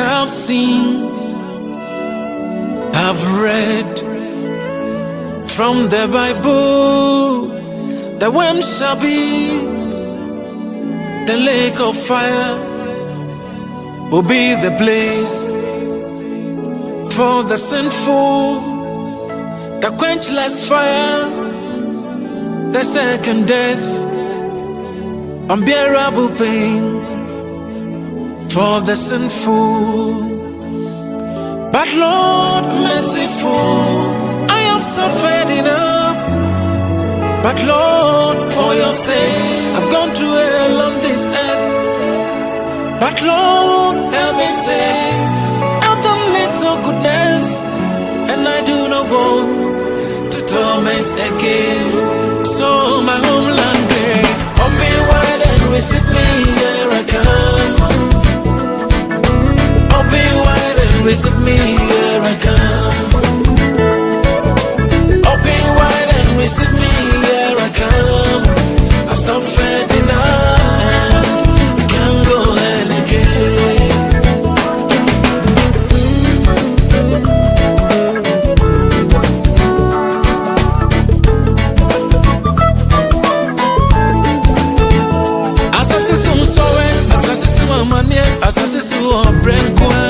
I've seen, I've read from the Bible that when shall be the lake of fire will be the place for the sinful, the quenchless fire, the second death, unbearable pain for the sinful. But Lord merciful, I have suffered enough. But Lord, for your sake, I've gone through hell on this earth. But Lord, heaven sake, I've done little goodness, and I do not want to torment again. So my homeland day, open wide and receive me, here I come. Open wide and receive me, here I come. Open wide and receive me, here I come. I've suffered enough and I can't go hell again. Assassin sorry, assassin money, assassin brenkwa.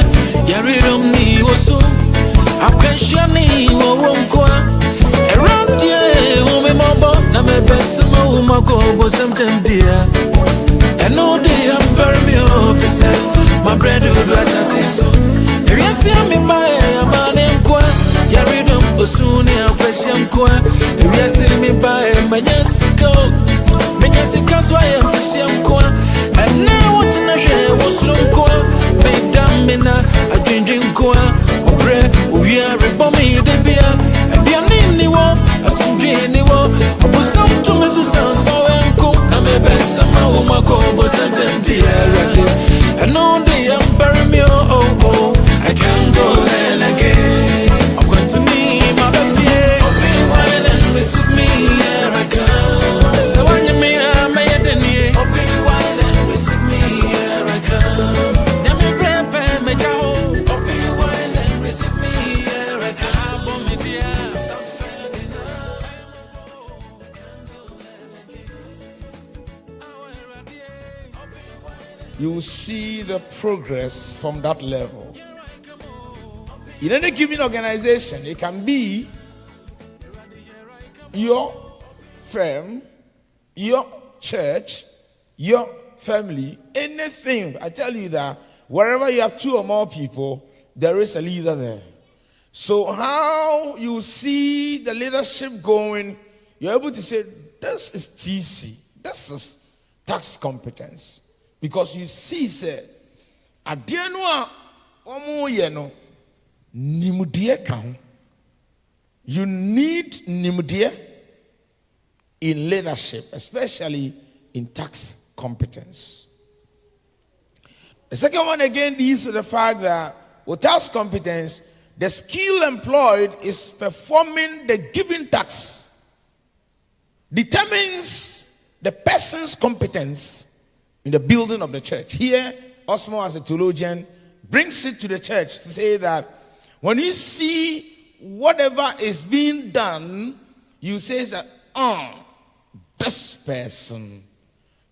Yaridom ni wosu, akweshani wo wonkwa. Around here, home mobo, na me besama umako bosam tendia. And no day I'm very me officer, my bread would was assassin. If you see me buy a man in kwa, Yaridom osuni akwesham kwa. If you see me buy a manyasiko, manyasika's why I'm sisiam kwa. And now what in a share was lumqua, made damina, a drinking qua, or bread, we are a bommy de beer, and the only one, a singing one, I was some to Mrs. So and cook, I'm a best summer woman called Boston dear. And no day I'm bury me, oh, I can't go hell again. I'm going to need my fear, open wide and receive me, here I come. So when you may have my identity, open wide and receive me, here I come. Let me prepare my jaw, open wide and receive me, here I come. Oh, me dear, I'm so fed enough. You will see the progress from that level. In any given organization, it can be your firm, your church, your family, anything. I tell you that wherever you have two or more people, there is a leader there. So how you see the leadership going, you're able to say, this is TC, this is tax competence. Because you see, say, Adienwa omo yeno nimudie kan. You need nimudie in leadership, especially in tax competence. The second one again deals with the fact that with tax competence, the skill employed is performing the given tax, determines the person's competence in the building of the church. Here, Osmo as a theologian brings it to the church to say that when you see whatever is being done, you say that, this person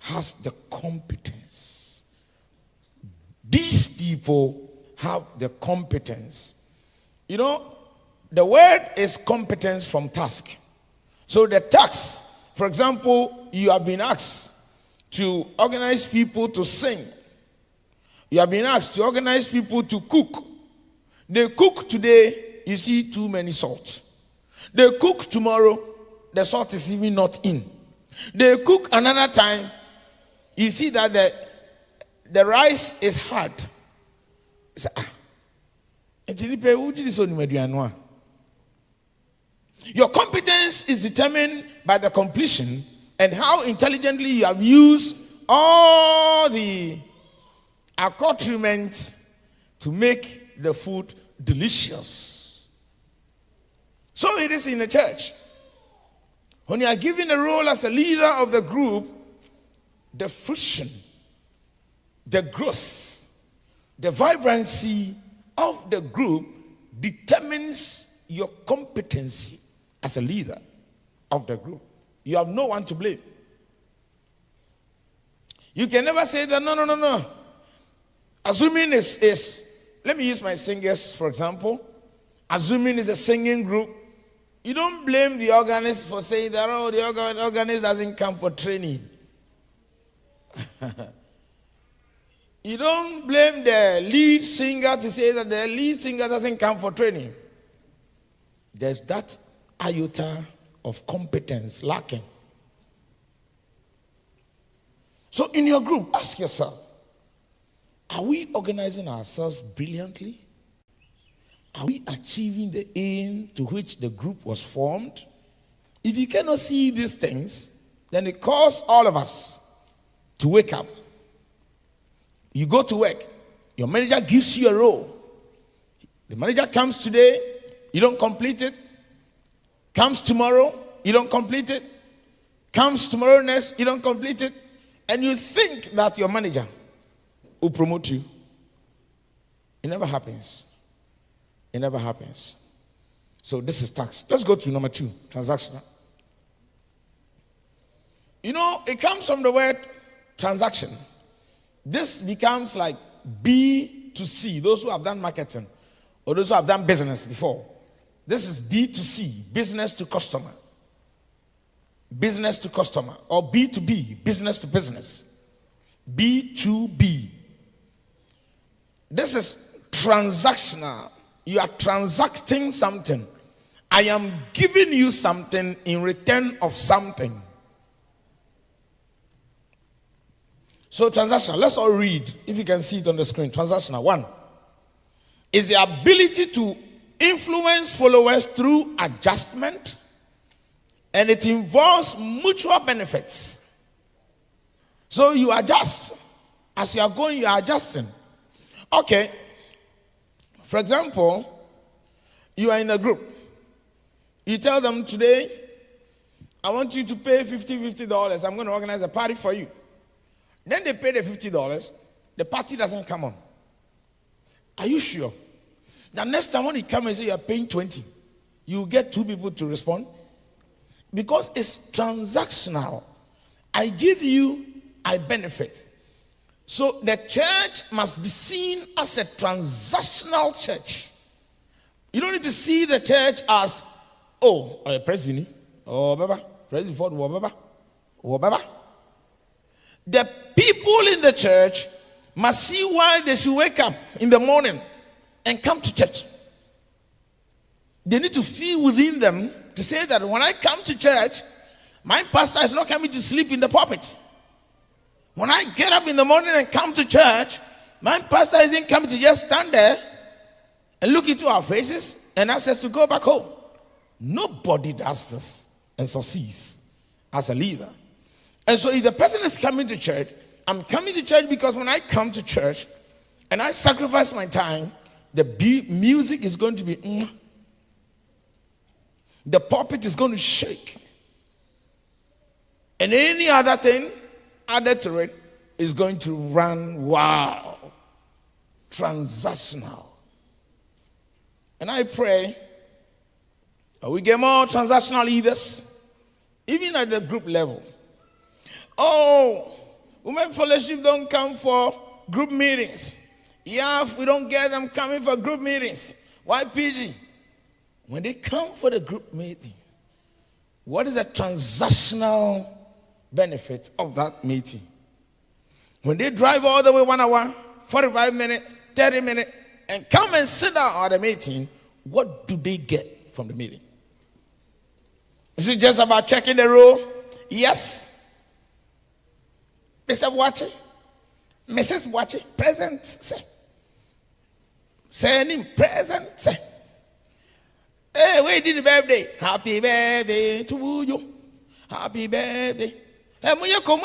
has the competence. These people have the competence. You know, the word is competence from task. So the task, for example, you have been asked to organize people to sing. You have been asked to organize people to cook. They cook today, you see too many salt. They cook tomorrow, the salt is even not in. They cook another time, you see that the rice is hard. Your competence is determined by the completion and how intelligently you have used all the accoutrement to make the food delicious. So it is in the church. When you are given a role as a leader of the group, the fruition, the growth, The vibrancy of the group determines your competency as a leader of the group. You have no one to blame. You can never say that, no. Assuming is let me use my singers, for example. Assuming is a singing group. You don't blame the organist for saying that, oh, the organist doesn't come for training. You don't blame the lead singer to say that the lead singer doesn't come for training. There's that iota of competence lacking. So in your group, ask yourself, are we organizing ourselves brilliantly? Are we achieving the aim to which the group was formed? If you cannot see these things, then it calls all of us to wake up. You go to work, your manager gives you a role. The manager comes today, you don't complete it. Comes tomorrow, you don't complete it. Comes tomorrow next, you don't complete it. And you think that your manager will promote you. It never happens. It never happens. So this is tax. Let's go to number 2, transactional. You know, it comes from the word transaction. This becomes like B to C, those who have done marketing or those who have done business before. This is B to C, business to customer. Business to customer, or B to B, business to business. B to B. This is transactional. You are transacting something. I am giving you something in return of something. So transactional, let's all read, if you can see it on the screen. Transactional, 1 is the ability to influence followers through adjustment, and it involves mutual benefits. So you adjust. As you are going, you are adjusting. Okay. For example, you are in a group. You tell them today, I want you to pay $50. I'm going to organize a party for you. Then they pay the $50. The party doesn't come on. Are you sure? The next time when you come and say you are paying 20, you get 2 people to respond. Because it's transactional. I give you, I benefit. So the church must be seen as a transactional church. You don't need to see the church as, President, Baba, President Ford, Baba. The people in the church must see why they should wake up in the morning and come to church. They need to feel within them to say that when I come to church, my pastor is not coming to sleep in the pulpit. When I get up in the morning and come to church, my pastor isn't coming to just stand there and look into our faces and ask us to go back home. Nobody does this and succeeds as a leader. And so if the person is coming to church, I'm coming to church because when I come to church and I sacrifice my time, the music is going to be, the pulpit is going to shake. And any other thing added to it is going to run wow. Transactional. And I pray that we get more transactional leaders, even at the group level. Women fellowship don't come for group meetings. Yeah, if we don't get them coming for group meetings. Why PG? When they come for the group meeting, what is the transactional benefit of that meeting? When they drive all the way 1 hour, 45 minutes, 30 minutes, and come and sit down at the meeting, what do they get from the meeting? Is it just about checking the roll? Yes. Mr. Watching, Mrs. Watching, present, say. Sending present, say. Hey, we did the birthday. Happy birthday to you. Happy birthday. Hey, muyako.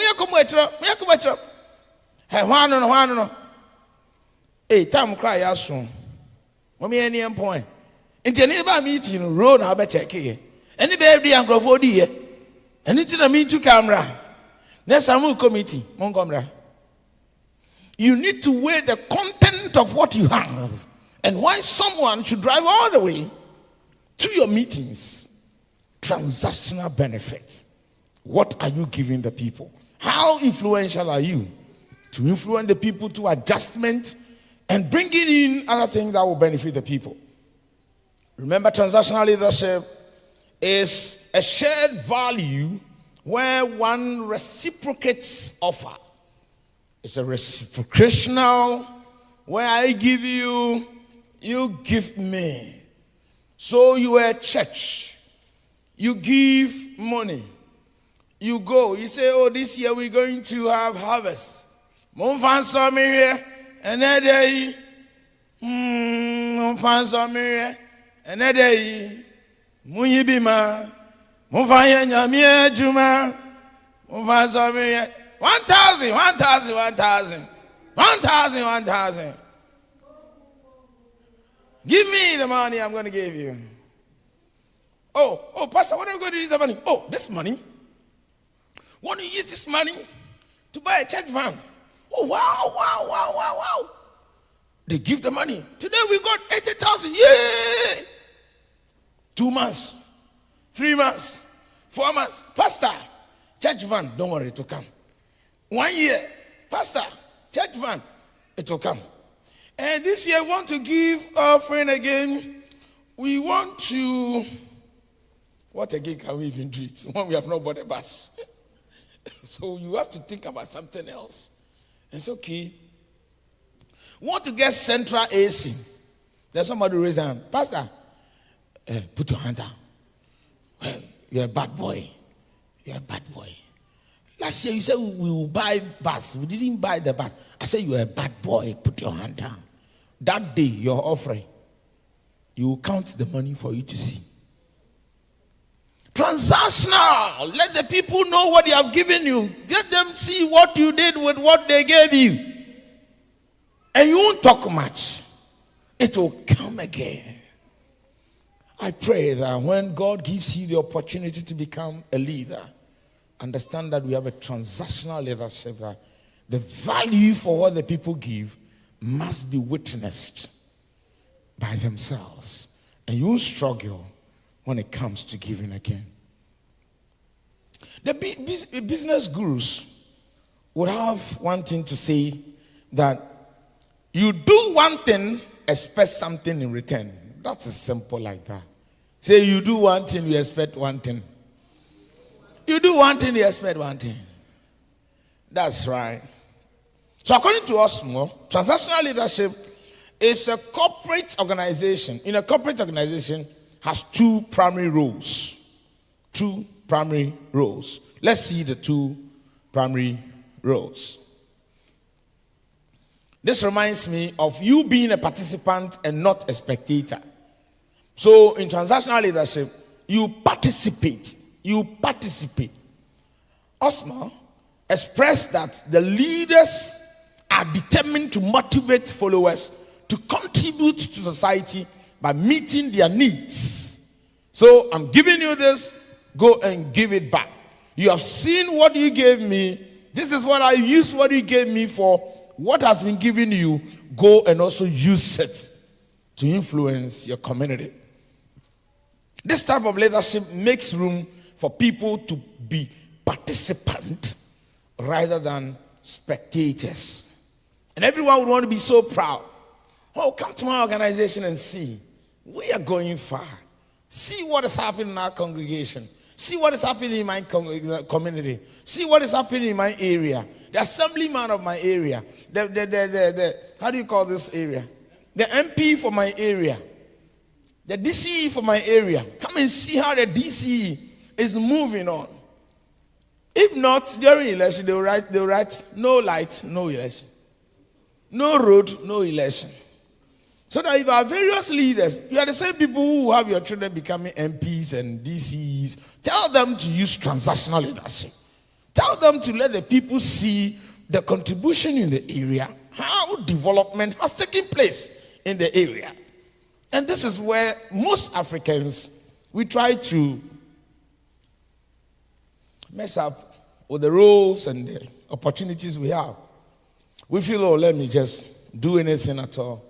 Hey, wano. Hey, time cry as soon. Mommy, any point. In the neighbor meeting, road, I'll be checking. Any birthday and grow here. And it's in a meet to camera. Next time committee, Montgomery. You need to weigh the content extent of what you have and why someone should drive all the way to your meetings. Transactional benefits. What are you giving the people? How influential are you to influence the people to adjustment and bringing in other things that will benefit the people? Remember, transactional leadership is a shared value where one reciprocates offer. It's a reciprocational where I give you, you give me. So you are a church. You give money. You go. You say, oh, this year we're going to have harvest. Monfan some here, another day. Monfan some here, another day. Munyi bima. Monfan yanyamie juma. Monfan some here. 1,000, 1,000, 1,000. 1,000, 1,000. Give me the money I'm going to give you. Oh, Pastor, what are you going to use the money? Oh, this money. Want to use this money to buy a church van? Oh, wow. They give the money. Today we got 80,000. Yay! 2 months, 3 months, 4 months. Pastor, church van, don't worry, it will come. 1 year, Pastor, church van, it will come. And this year we want to give offering again. We want to, what again can we even do it when we have no body bus? So you have to think about something else. It's okay. Want to get central AC. There's somebody raise hand. Pastor, put your hand down. You're a bad boy. You're a bad boy. Last year you said we will buy bus. We didn't buy the bus. I said you're a bad boy. Put your hand down. That day, your offering, you will count the money for you to see. Transactional. Let the people know what they have given you. Let them see what you did with what they gave you. And you won't talk much. It will come again. I pray that when God gives you the opportunity to become a leader, understand that we have a transactional leadership, that the value for what the people give must be witnessed by themselves. And you struggle when it comes to giving again. The business gurus would have one thing to say, that you do one thing, expect something in return. That's as simple like that. Say you do one thing, you expect one thing. You do one thing, you expect one thing. That's right. So according to Osmo, transactional leadership is a corporate organization. In a corporate organization, has 2 primary roles. 2 primary roles. Let's see the 2 primary roles. This reminds me of you being a participant and not a spectator. So in transactional leadership, you participate. You participate. Osmo expressed that the leaders are determined to motivate followers to contribute to society by meeting their needs. So I'm giving you this, go and give it back. You have seen what you gave me. This is what I use what you gave me for. What has been given you, go and also use it to influence your community. This type of leadership makes room for people to be participants rather than spectators. And everyone would want to be so proud. Oh, come to my organization and see. We are going far. See what is happening in our congregation. See what is happening in my community. See what is happening in my area. The assemblyman of my area. How do you call this area? The MP for my area. The DCE for my area. Come and see how the DCE is moving on. If not, during election, they'll write no light, no election. No road, no election. So that if our various leaders, you are the same people who have your children becoming MPs and DCEs, tell them to use transactional leadership. Tell them to let the people see the contribution in the area, how development has taken place in the area. And this is where most Africans, we try to mess up with the roles and the opportunities we have. We feel, oh, let me just do anything at all.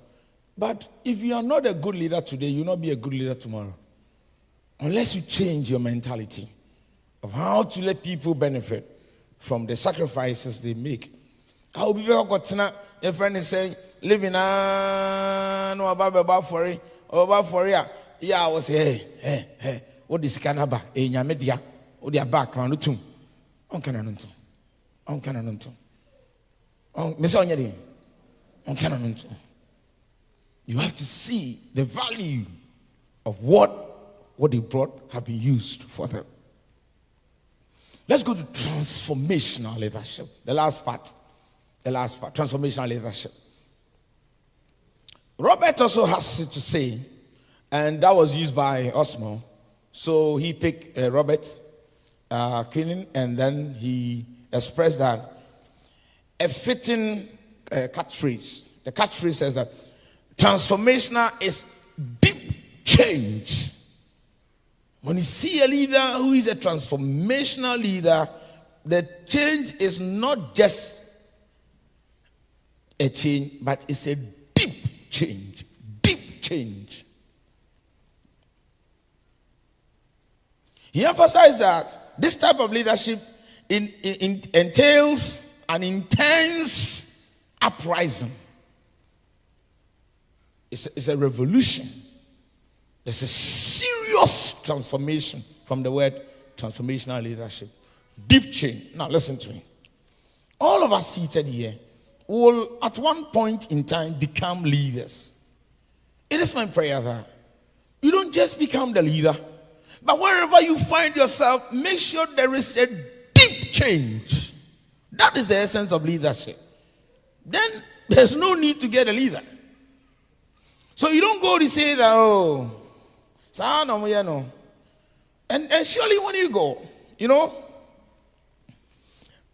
But if you are not a good leader today, you will not be a good leader tomorrow. Unless you change your mentality of how to let people benefit from the sacrifices they make. How be very got your friend is saying, living no about for it, yeah, I was hey, what is Canaba, in your media, or their back on the tomb. On Cananunto. On Miss Onyadi. On Cananunto. You have to see the value of what they brought have been used for them. Let's go to transformational leadership. The last part, transformational leadership. Robert also has it to say, and that was used by Osmo. So he picked Robert Keenan, and then he expressed that a fitting catchphrase. The catchphrase says that transformational is deep change. When you see a leader who is a transformational leader, the change is not just a change, but it's a deep change. Deep change. He emphasized that this type of leadership entails an intense uprising. It's a revolution. There's a serious transformation from the word transformational leadership. Deep change. Now listen to me. All of us seated here will at one point in time become leaders. It is my prayer that you don't just become the leader, but wherever you find yourself, make sure there is a deep change. That is the essence of leadership. Then there's no need to get a leader. So you don't go to say that, oh, and surely when you go,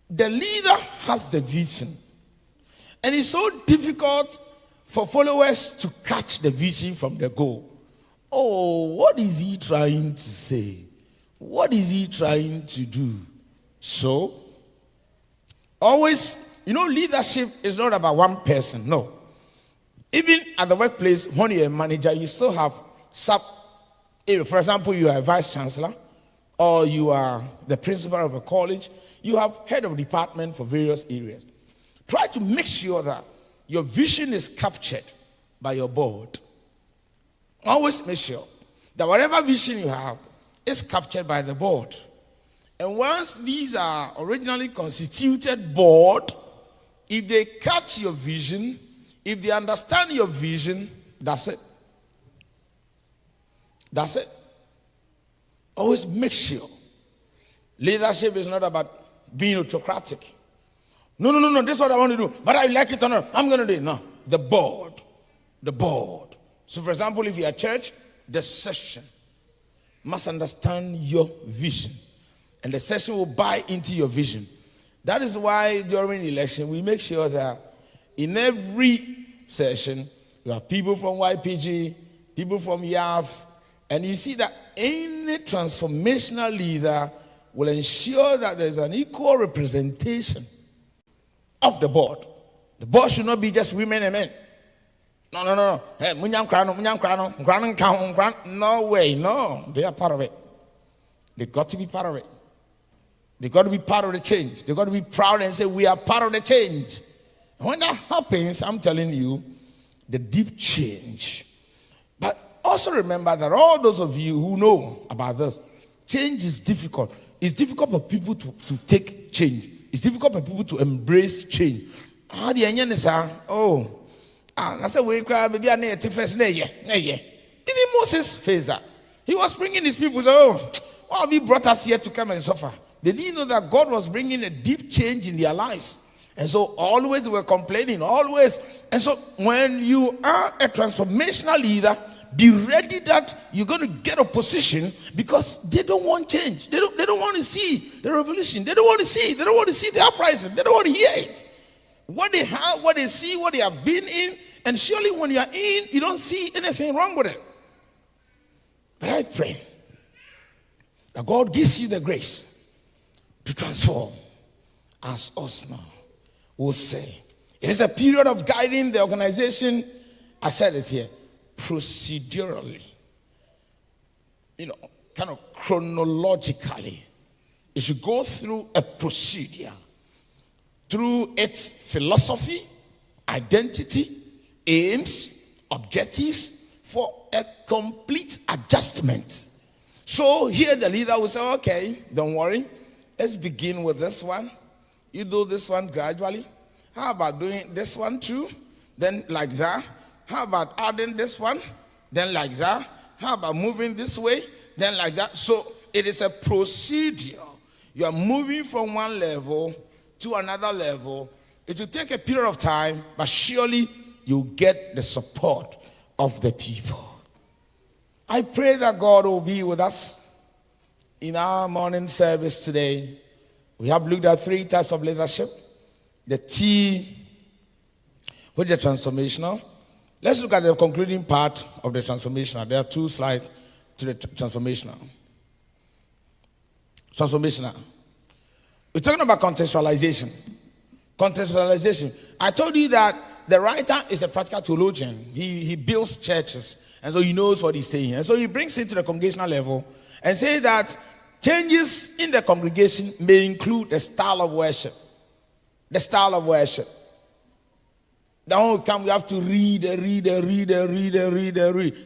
the leader has the vision. And it's so difficult for followers to catch the vision from the goal. Oh, what is he trying to say? What is he trying to do? So, always, leadership is not about one person. No. Even at the workplace, when you're a manager, you still have for example, you are a vice chancellor, or you are the principal of a college, you have head of department for various areas. Try to make sure that your vision is captured by your board. Always make sure that whatever vision you have is captured by the board. And once these are originally constituted board, if they catch your vision, if they understand your vision, that's it. That's it. Always make sure. Leadership is not about being autocratic. No, this is what I want to do. But I like it or not, I'm going to do it. No, the board. So for example, if you're a church, the session must understand your vision. And the session will buy into your vision. That is why during election, we make sure that in every session, you have people from YPG, people from YAF, and you see that any transformational leader will ensure that there's an equal representation of the board. The board should not be just women and men. No. Hey, no way, no. They are part of it. They got to be part of it. They got to be part of the change. They got to be proud and say, we are part of the change. And when that happens, I'm telling you, the deep change. But also remember that all those of you who know about this, change is difficult. It's difficult for people to take change. It's difficult for people to embrace change. Even Moses faced that. He was bringing his people, why have you brought us here to come and suffer? They didn't know that God was bringing a deep change in their lives. And so always they were complaining, always. And so when you are a transformational leader, be ready that you're going to get opposition because they don't want change. They don't want to see the revolution. They don't want to see the uprising. They don't want to hear it. What they have, what they see, what they have been in, and surely when you are in, you don't see anything wrong with it. But I pray that God gives you the grace to transform, as Osman will say, It is a period of guiding the organization, I said it here, procedurally. Kind of chronologically. It should go through a procedure, through its philosophy, identity, aims, objectives, for a complete adjustment. So here the leader will say, okay, don't worry, let's begin with this one. You do this one gradually. How about doing this one too? Then like that. How about adding this one? Then like that. How about moving this way? Then like that. So it is a procedure. You are moving from one level to another level. It will take a period of time, but surely you get the support of the people. I pray that God will be with us in our morning service today. We have looked at 3 types of leadership. The T, which is transformational. Let's look at the concluding part of the transformational. There are 2 slides to the transformational. Transformational. We're talking about contextualization. Contextualization. I told you that the writer is a practical theologian. He builds churches, and so he knows what he's saying. And so he brings it to the congregational level and says that changes in the congregation may include the style of worship. The style of worship. Then when we come, we have to read.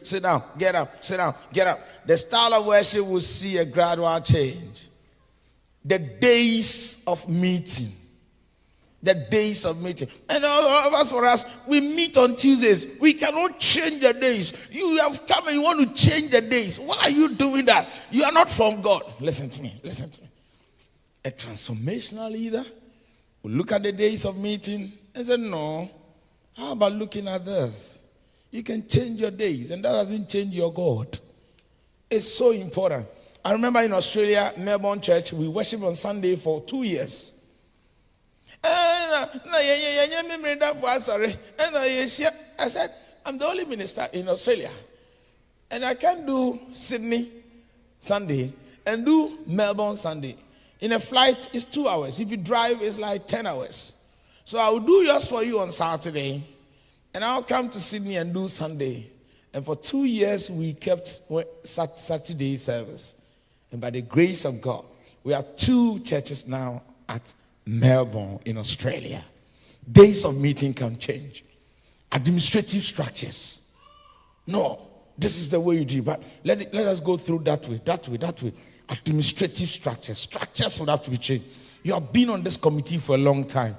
Sit down, get up, sit down, get up. The style of worship will see a gradual change. The days of meeting. The days of meeting. And all of us, for us, we meet on Tuesdays. We cannot change the days. You have come and you want to change the days. Why are you doing that? You are not from God. Listen to me. Listen to me. A transformational leader will look at the days of meeting and say, no, how about looking at this? You can change your days, and that doesn't change your God. It's so important. I remember in Australia, Melbourne Church, we worshiped on Sunday for 2 years. I said, I'm the only minister in Australia, and I can't do Sydney Sunday and do Melbourne Sunday. In a flight, it's 2 hours. If you drive, it's like 10 hours. So I will do yours for you on Saturday, and I'll come to Sydney and do Sunday. And for 2 years, we kept Saturday service. And by the grace of God, we have 2 churches now at Melbourne in Australia. Days of meeting can change. Administrative structures. No, this is the way you do it, but let us go through that way. Administrative structures. Structures would have to be changed. You have been on this committee for a long time.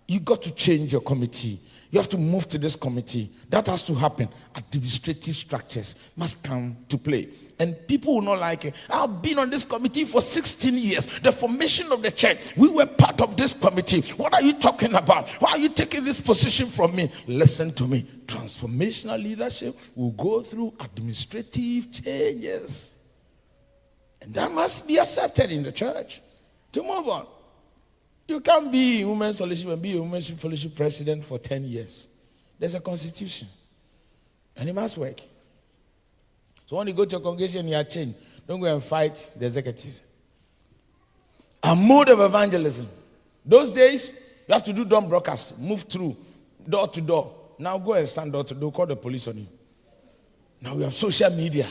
You got to change your committee. You have to move to this committee. That has to happen. Administrative structures must come to play. And people will not like it. I've been on this committee for 16 years. The formation of the church, we were part of this committee. What are you talking about? Why are you taking this position from me? Listen to me. Transformational leadership will go through administrative changes. And that must be accepted in the church to move on. You can't be Women's Fellowship and be a Women's Fellowship president for 10 years. There's a constitution. And it must work. So when you go to a congregation, you are changed. Don't go and fight the executives. A mode of evangelism. Those days, you have to do dumb broadcast. Move through, door to door. Now go and stand door to door. Call the police on you. Now we have social media.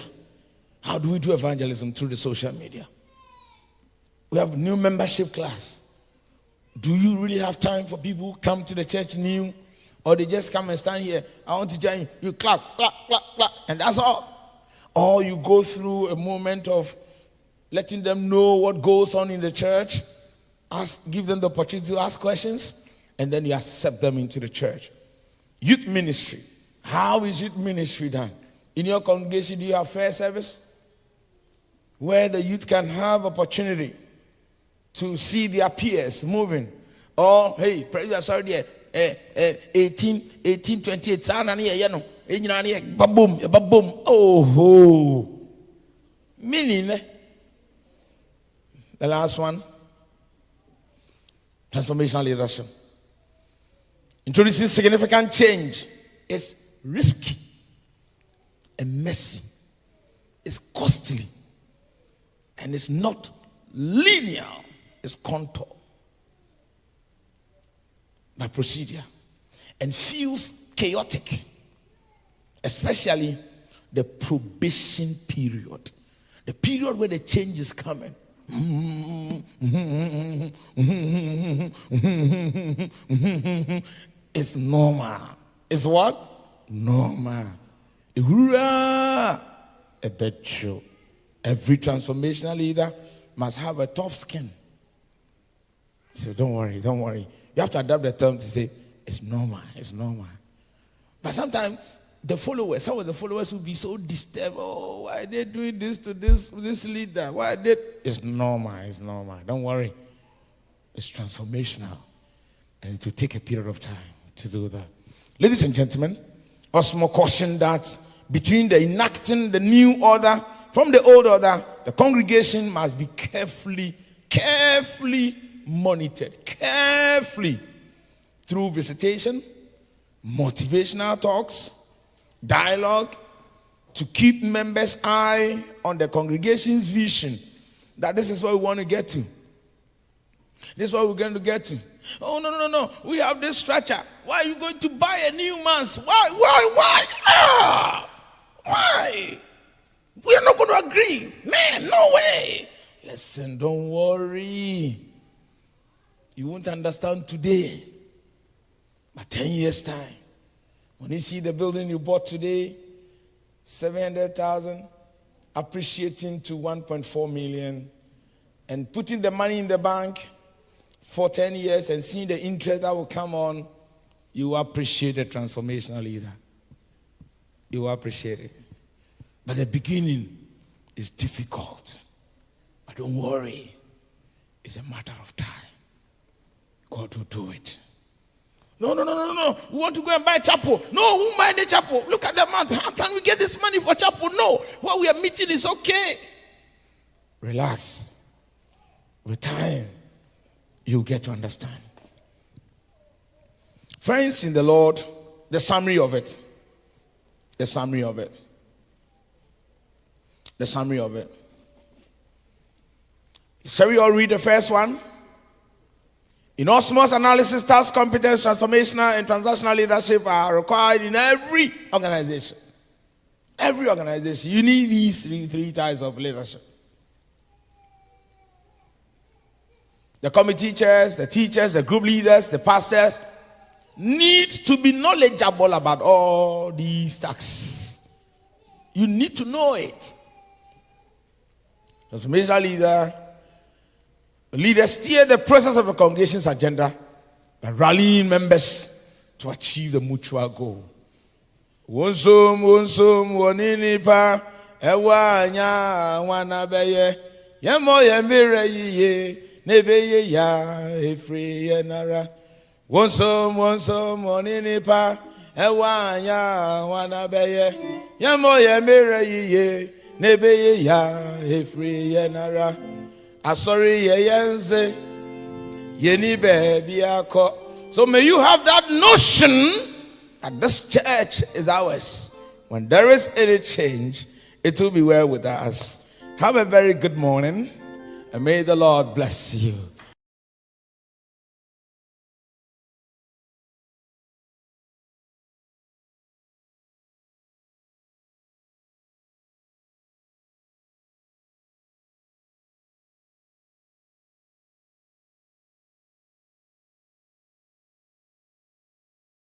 How do we do evangelism through the social media? We have new membership class. Do you really have time for people who come to the church new? Or they just come and stand here? I want to join you. You clap, clap, clap, clap. And that's all. Or you go through a moment of letting them know what goes on in the church. Give them the opportunity to ask questions. And then you accept them into the church. Youth ministry. How is youth ministry done? In your congregation, do you have fair service? Where the youth can have opportunity to see their peers moving. Or, hey, praise sorry there. 1828. Oh, meaning the last one, transformational leadership. Introducing significant change is risky and messy. It's costly and it's not linear. It's contour by procedure. and feels chaotic, especially the probation period, the period where the change is coming. It's normal. It's what? Normal. A bit true. Every transformational leader must have a tough skin. So don't worry. You have to adapt the term to say it's normal. But sometimes some of the followers will be so disturbed. Oh, why are they doing this to this leader? Why are they? It's normal. Don't worry. It's transformational. And it will take a period of time to do that. Ladies and gentlemen, Osmo cautioned that between the enacting the new order from the old order, the congregation must be carefully monitored, carefully, through visitation, motivational talks, dialogue, to keep members' eye on the congregation's vision, that this is what we want to get to. This is what we're going to get to. Oh, no. We have this structure. Why are you going to buy a new man's? Why? Why? We are not going to agree. Man, no way. Listen, don't worry. You won't understand today. But 10 years' time, when you see the building you bought today, 700,000, appreciating to 1.4 million, and putting the money in the bank for 10 years and seeing the interest that will come on, you appreciate the transformational leader. You appreciate it. But the beginning is difficult. But don't worry. It's a matter of time. God will do it. No. We want to go and buy chapel. No, who buy the chapel? Look at the amount. How can we get this money for chapel? No. What we are meeting is okay. Relax. With time, you'll get to understand. Friends in the Lord, the summary of it. Shall we all read the first one? In osmosis analysis, task, competence, transformational, and transactional leadership are required in every organization. Every organization. You need these three types of leadership. The committee chairs, the teachers, the group leaders, the pastors need to be knowledgeable about all these tasks. You need to know it. Transformational leaders steer the process of the congregation's agenda by rallying members to achieve the mutual goal. Wonsum woninipa ewa nya wana beye yemo yemire yiye nebeye ya efri yenara. Wonsum woninipa ewa nya wana beye yemo yemire yiye nebeye ya efri yenara. Asori yeyenze yeni bebi ako. So may you have that notion that this church is ours. When there is any change, it will be well with us. Have a very good morning, and may the Lord bless you.